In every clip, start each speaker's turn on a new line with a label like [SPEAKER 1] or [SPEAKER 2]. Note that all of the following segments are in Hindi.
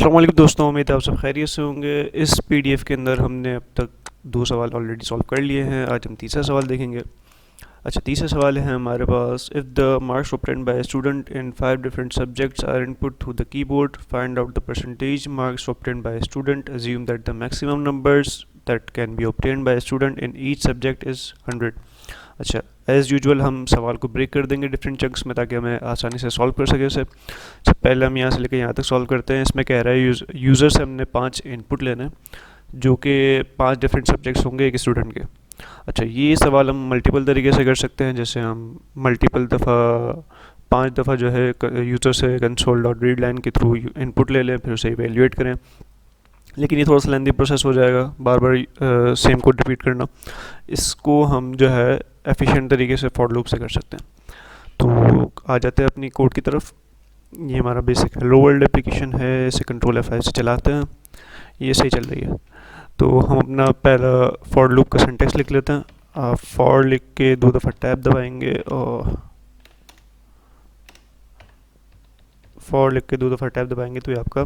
[SPEAKER 1] अस्सलाम वालेकुम दोस्तों, उम्मीद है आप सब खैरियत से होंगे। इस पीडीएफ के अंदर हमने अब तक दो सवाल ऑलरेडी सॉल्व कर लिए हैं। आज हम तीसरा सवाल देखेंगे। अच्छा, तीसरा सवाल है हमारे पास, if the marks obtained by a student in 5 different subjects are input through the keyboard, find out the percentage marks obtained by a student. Assume that the maximum numbers that can be obtained by a student in each subject is 100. अच्छा, एज़ यूजुअल हम सवाल को ब्रेक कर देंगे डिफरेंट चंक्स में ताकि हमें आसानी से सॉल्व कर सके उसे। अच्छा, पहले हम यहाँ से लेकर यहाँ तक सॉल्व करते हैं। इसमें कह रहा है यूज़र से हमने 5 इनपुट लेने हैं जो कि 5 डिफरेंट सब्जेक्ट्स होंगे एक स्टूडेंट के। अच्छा, ये सवाल हम मल्टीपल तरीके से कर सकते हैं, जैसे हम मल्टीपल दफ़ा 5 दफ़ा जो है यूज़र से कंसोल डॉट रीड लाइन के थ्रू इनपुट ले लें, फिर उसे इवेल्यूएट करें। लेकिन ये थोड़ा सा लेंदी प्रोसेस हो जाएगा, बार बार सेम कोड रिपीट करना। इसको हम जो है एफिशिएंट तरीके से फॉर लूप से कर सकते हैं। तो आ जाते हैं अपनी कोड की तरफ। ये हमारा बेसिक हेलो वर्ल्ड एप्लीकेशन है, इसे कंट्रोल F5 से चलाते हैं। ये सही चल रही है। तो हम अपना पहला फॉर लूप का सिंटेक्स लिख लेते हैं। फॉर लिख के 2 दफ़ा टैब दबाएंगे और फॉर लिख के 2 दफ़ा टैब दबाएंगे तो ये आपका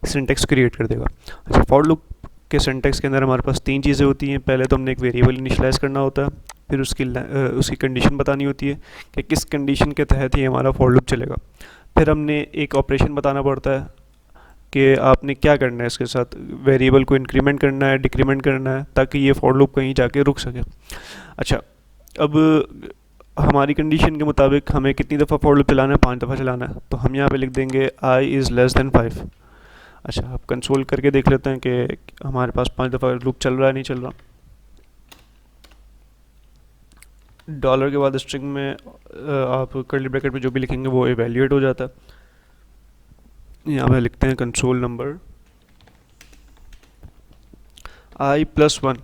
[SPEAKER 1] सिंटेक्स क्रिएट कर देगा। अच्छा, फॉर लूप के सिंटेक्स के अंदर हमारे पास 3 चीज़ें होती हैं। पहले तो हमने एक वेरिएबल इनिशियलाइज़ करना होता है, फिर उसकी कंडीशन बतानी होती है कि किस कंडीशन के तहत ही हमारा फॉर लूप चलेगा। फिर हमने एक ऑपरेशन बताना पड़ता है कि आपने क्या करना है इसके साथ, वेरिएबल को इंक्रीमेंट करना है, डिक्रीमेंट करना है, ताकि ये फॉर लूप कहीं जाके रुक सके। अच्छा, अब हमारी कंडीशन के मुताबिक हमें कितनी दफ़ा फॉर लूप चलाना है? 5 दफ़ा चलाना है। तो हम यहाँ पे लिख देंगे i इज़ लेस दैन 5। अच्छा, आप कंसोल करके देख लेते हैं कि हमारे पास 5 दफ़ा लूप चल रहा है नहीं चल रहा। डॉलर के बाद स्ट्रिंग में आप कर्ली ब्रैकेट में जो भी लिखेंगे वो इवेल्यूएट हो जाता है। यहाँ पे लिखते हैं कंसोल नंबर i+1।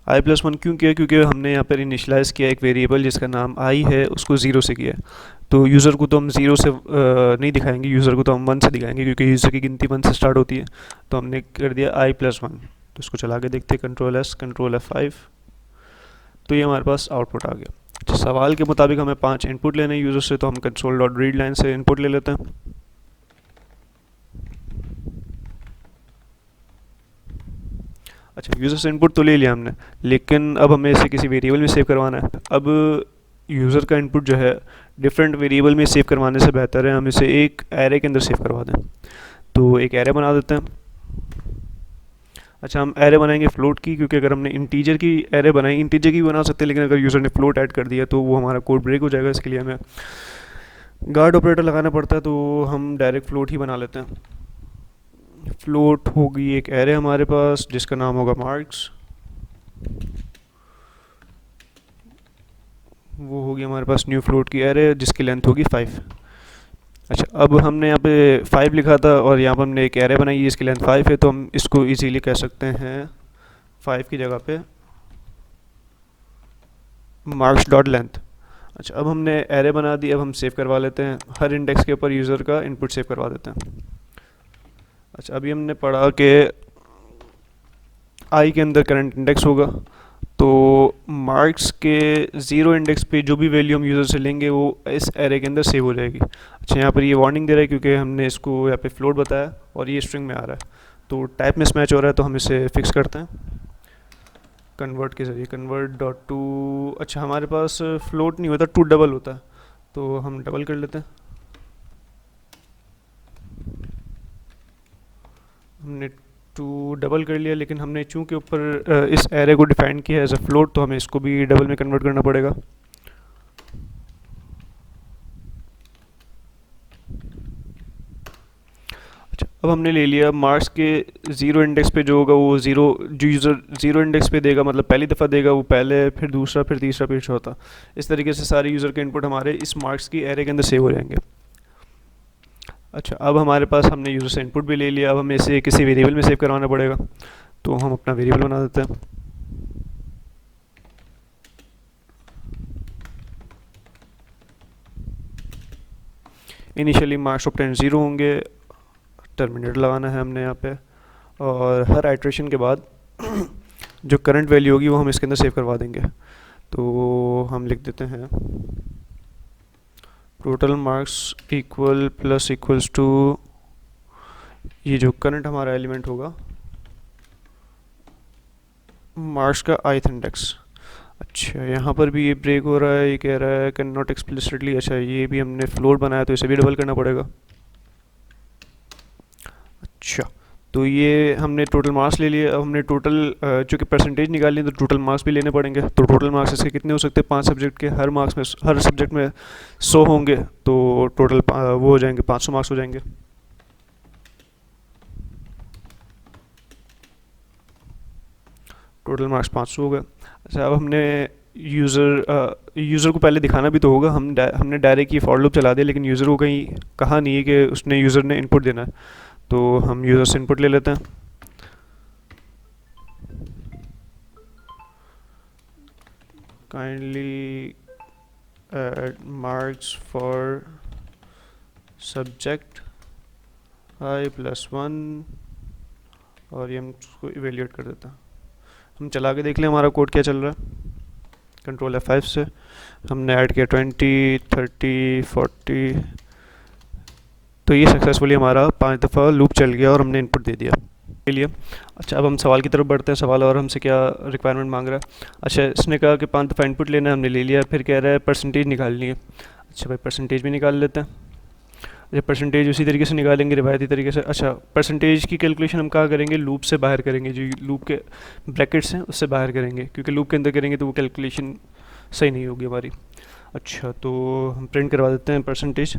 [SPEAKER 1] i+1 क्यों किया? क्योंकि हमने यहाँ पर इनिशलाइज़ किया एक वेरिएबल जिसका नाम i है, उसको 0 से किया है। तो यूज़र को तो हम 0 से नहीं दिखाएंगे, यूज़र को तो हम 1 से दिखाएंगे क्योंकि यूज़र की गिनती 1 से स्टार्ट होती है। तो हमने कर दिया i+1। तो इसको चला के देखते हैं, कंट्रोल S कंट्रोल F5। तो ये हमारे पास आउटपुट आ गया। अच्छा, सवाल के मुताबिक हमें 5 इनपुट लेने हैं यूज़र से, तो हम कंसोल डॉट रीड लाइन से इनपुट ले लेते हैं। अच्छा, यूज़र से इनपुट तो ले लिया हमने, लेकिन अब हमें इसे किसी वेरिएबल में सेव करवाना है। अब यूज़र का इनपुट जो है डिफरेंट वेरिएबल में सेव करवाने से बेहतर है हम इसे एक एरे के अंदर सेव करवा दें। तो एक एरे बना देते हैं। अच्छा, हम एरे बनाएंगे फ्लोट की, क्योंकि अगर हमने इंटीजर की एरे बनाई, इंटीजर की भी बना सकते हैं, लेकिन अगर यूज़र ने फ्लोट ऐड कर दिया तो वो हमारा कोड ब्रेक हो जाएगा। इसके लिए हमें गार्ड ऑपरेटर लगाना पड़ता है, तो हम डायरेक्ट फ्लोट ही बना लेते हैं। फ्लोट होगी एक एरे हमारे पास जिसका नाम होगा मार्क्स। वो होगी हमारे पास न्यू फ्लोट की एरे जिसकी लेंथ होगी 5। अच्छा, अब हमने यहाँ पे 5 लिखा था और यहाँ पर हमने एक एरे बनाई है जिसकी लेंथ 5 है, तो हम इसको इजीली कह सकते हैं 5 की जगह पे मार्क्स डॉट लेंथ। अच्छा, अब हमने एरे बना दी, अब हम सेव करवा लेते हैं। हर इंडेक्स के ऊपर यूज़र का इनपुट सेव करवा देते हैं। अच्छा, अभी हमने पढ़ा कि आई के अंदर करंट इंडेक्स होगा, तो मार्क्स के 0 इंडेक्स पे जो भी वैल्यू हम यूज़र से लेंगे वो इस एरे के अंदर सेव हो जाएगी। अच्छा, यहाँ पर ये वार्निंग दे रहा है क्योंकि हमने इसको यहाँ पे फ्लोट बताया और ये स्ट्रिंग में आ रहा है, तो टाइप मिस मैच हो रहा है, तो हम इसे फिक्स करते हैं कन्वर्ट के ज़रिए। कन्वर्ट डॉट टू, अच्छा हमारे पास फ्लोट नहीं होता, टू डबल होता है, तो हम डबल कर लेते हैं। हमने टू डबल कर लिया, लेकिन हमने चूँकि ऊपर इस एरे को डिफाइन किया है एज अ फ्लोट, तो हमें इसको भी डबल में कन्वर्ट करना पड़ेगा। अच्छा, अब हमने ले लिया मार्क्स के 0 इंडेक्स पे जो होगा वो ज़ीरो, जो यूज़र 0 इंडेक्स पे देगा, मतलब पहली दफ़ा देगा वो पहले, फिर दूसरा, फिर तीसरा, फिर चौथा। इस तरीके से सारे यूज़र के इनपुट हमारे इस मार्क्स की एरे के अंदर सेव हो जाएंगे। अच्छा, अब हमारे पास हमने यूज़र से इनपुट भी ले लिया, अब हमें इसे किसी वेरिएबल में सेव करवाना पड़ेगा, तो हम अपना वेरिएबल बना देते हैं। इनिशियली मार्क्स ऑब्टेन 0 होंगे, टर्मिनेटर लगाना है हमने यहाँ पे, और हर आइट्रेशन के बाद जो करंट वैल्यू होगी वो हम इसके अंदर सेव करवा देंगे। तो हम लिख देते हैं total marks equal plus equals to ये जो करंट हमारा एलिमेंट होगा मार्क्स का ith इंडेक्स। अच्छा, यहाँ पर भी ये ब्रेक हो रहा है, ये कह रहा है कैन नॉट एक्सप्लिसिटली। अच्छा, ये भी हमने फ्लोट बनाया तो इसे भी डबल करना पड़ेगा। अच्छा, तो ये हमने टोटल मार्क्स ले लिए। अब हमने टोटल चूँकि परसेंटेज निकालनी है तो टोटल मार्क्स भी लेने पड़ेंगे। तो टोटल मार्क्स इसके कितने हो सकते हैं, 5 सब्जेक्ट के, हर मार्क्स में हर सब्जेक्ट में 100 होंगे, तो टोटल वो हो जाएंगे 500 मार्क्स हो जाएंगे। टोटल मार्क्स 500 हो गए। अच्छा, अब हमने यूज़र को पहले दिखाना भी तो होगा। हमने डायरेक्ट ये फॉर लूप चला दिया, लेकिन यूज़र को कहीं कहा नहीं है कि उसने यूज़र ने इनपुट देना है। तो हम यूज़र से इनपुट ले लेते हैं। Kindly add marks for subject i+1, और ये हम उसको इवेल्यूएट कर देते हैं। हम चला के देख लें हमारा कोड क्या चल रहा है। कंट्रोल F5 से हमने ऐड किया 20, 30, 40, तो ये सक्सेसफुली हमारा 5 दफ़ा लूप चल गया और हमने इनपुट दे दिया के लिए। अच्छा, अब हम सवाल की तरफ बढ़ते हैं। सवाल और हमसे क्या रिक्वायरमेंट मांग रहा है। अच्छा, इसने कहा कि 5 दफ़ा इनपुट लेना है, हमने ले लिया। फिर कह रहा है परसेंटेज निकालनी है। अच्छा भाई, परसेंटेज भी निकाल लेते हैं। अच्छा, परसेंटेज उसी तरीके से निकालेंगे रिवायती तरीके से। अच्छा, परसेंटेज की कैलकुलेशन हम कहाँ करेंगे, लूप से बाहर करेंगे। जो लूप के ब्रैकेट्स हैं उससे बाहर करेंगे, क्योंकि लूप के अंदर करेंगे तो वो कैलकुलेशन सही नहीं होगी हमारी। अच्छा, तो हम प्रिंट करवा देते हैं परसेंटेज,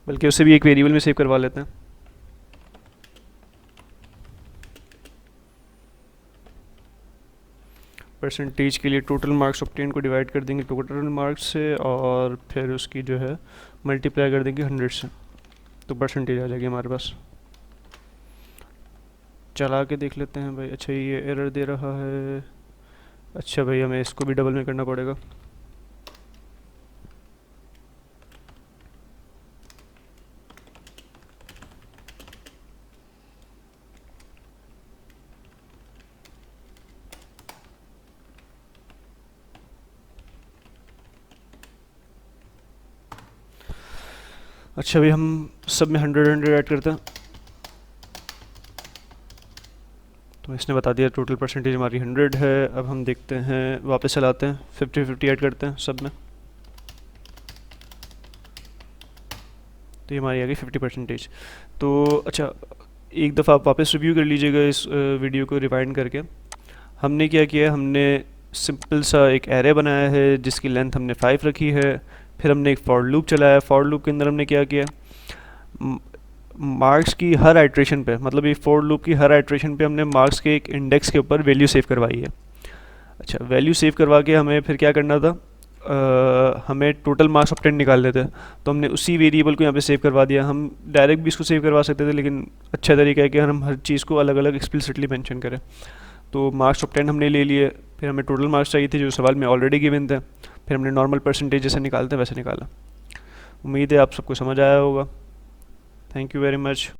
[SPEAKER 1] बल्कि उससे भी एक वेरिएबल में सेव करवा लेते हैं। परसेंटेज के लिए टोटल मार्क्स ऑब्टेन को डिवाइड कर देंगे टोटल मार्क्स से, और फिर उसकी जो है मल्टीप्लाई कर देंगे 100 से, तो परसेंटेज आ जाएगी हमारे पास। चला के देख लेते हैं भाई। अच्छा, ये एरर दे रहा है। अच्छा भाई, हमें इसको भी डबल में करना पड़ेगा। अच्छा भाई, हम सब में 100 ऐड करते हैं, तो इसने बता दिया टोटल परसेंटेज हमारी 100 है। अब हम देखते हैं, वापस चलाते हैं, 50-50 ऐड करते हैं सब में, तो ये हमारी आ गई 50%। तो अच्छा, एक दफ़ा आप वापस रिव्यू कर लीजिएगा इस वीडियो को रिवाइंड करके। हमने क्या किया, हमने सिंपल सा एक एरे बनाया है जिसकी लेंथ हमने 5 रखी है। फिर हमने एक फॉर लूप चलाया। फॉर लूप के अंदर हमने क्या किया, मार्क्स की हर आइट्रेशन पे, मतलब ये फॉर लूप की हर आइट्रेशन पे हमने मार्क्स के एक इंडेक्स के ऊपर वैल्यू सेव करवाई है। अच्छा, वैल्यू सेव करवा के हमें फिर क्या करना था, हमें टोटल मार्क्स ऑब्टेन निकालने थे, तो हमने उसी वेरिएबल को यहाँ पे सेव करवा दिया। हम डायरेक्ट भी इसको सेव करवा सकते थे, लेकिन अच्छा तरीका है कि हम हर चीज़ को अलग अलग एक्सप्लिसिटली मेंशन करें। तो मार्क्स ऑब्टेन हमने ले लिए। फिर हमें टोटल मार्क्स चाहिए थे जो सवाल में ऑलरेडी गिवन थे। फिर हमने नॉर्मल परसेंटेज जैसे निकालते हैं वैसे निकाला। उम्मीद है आप सबको समझ आया होगा। Thank you very much.